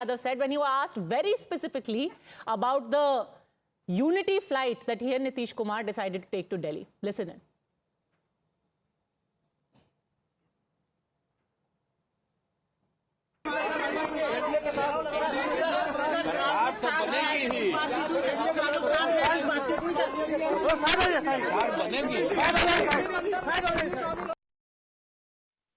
Yadav said when he was asked very specifically about the unity flight that he and Nitish Kumar decided to take to Delhi. Listen in.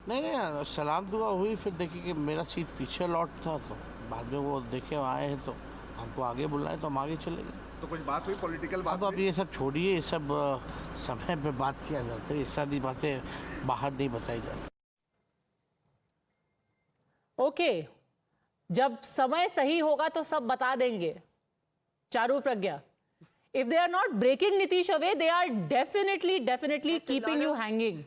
नहीं सलाम दुआ हुई, फिर देखिए कि मेरा सीट पीछे लौट था, तो बाद में वो देखे आए हैं तो हमको आगे बुलाए तो हम आगे चले गए। तो कुछ बात हुई, पॉलिटिकल बात? अब ये सब छोड़िए, ये सब समय पे बात किया जाता है, ये सारी बातें बाहर नहीं बताई जाती। ओके, जब समय सही होगा तो सब बता देंगे। चारू प्रज्ञा, if they are not breaking Nitish away, they are definitely keeping you hanging.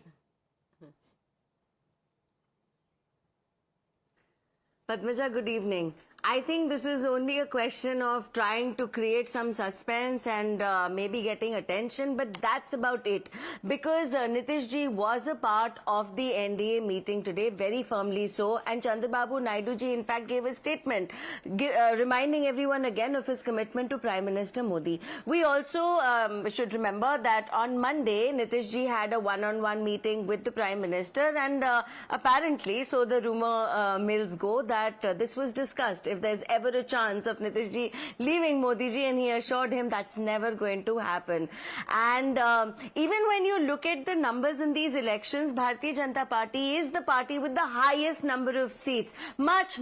Padmaja, good evening. I think this is only a question of trying to create some suspense and maybe getting attention, but that's about it. Because Nitish ji was a part of the NDA meeting today, very firmly so, and Chandrababu Naidu ji in fact gave a statement reminding everyone again of his commitment to Prime Minister Modi. We also should remember that on Monday, Nitish ji had a one-on-one meeting with the Prime Minister, and apparently, so the rumor mills go, that this was discussed. If there's ever a chance of Nitish ji leaving Modi ji, and he assured him that's never going to happen. And even when you look at the numbers in these elections, Bharatiya Janata Party is the party with the highest number of seats, much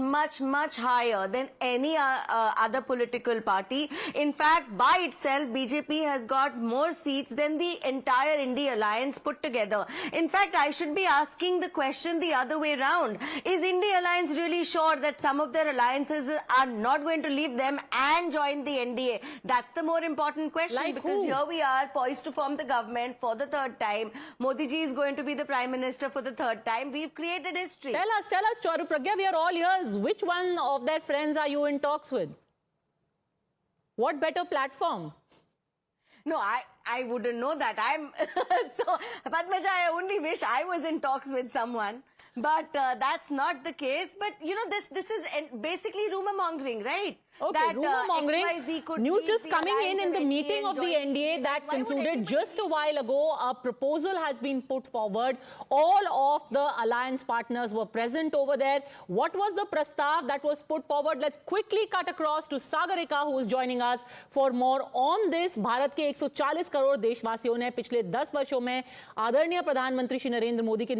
higher than any other political party. In fact, by itself, BJP has got more seats than the entire India Alliance put together. In fact, I should be asking the question the other way round. Is India Alliance really sure that some of their alliances are not going to leave them and join the NDA? That's the more important question. Like because who? Here we are poised to form the government for the third time. Modi ji is going to be the Prime Minister for the third time. We've created history. Tell us, Charu Pragya, we are all ears. Which one of their friends are you in talks with? What better platform? No, I wouldn't know that. I'm so, Padmaja, I only wish I was in talks with someone. But that's not the case. But, you know, this is basically rumor mongering, right? Okay, that, rumor mongering. News just coming in the meeting of the NDA that concluded just a while ago. A proposal has been put forward. All of the alliance partners were present over there. What was the prastav that was put forward? Let's quickly cut across to Sagarika, who is joining us for more on this. Bharat के 140 करोड़ देशवासियों ने पिछले 10 वर्षों में आदरणीय प्रधानमंत्री श्री नरेंद्र मोदी के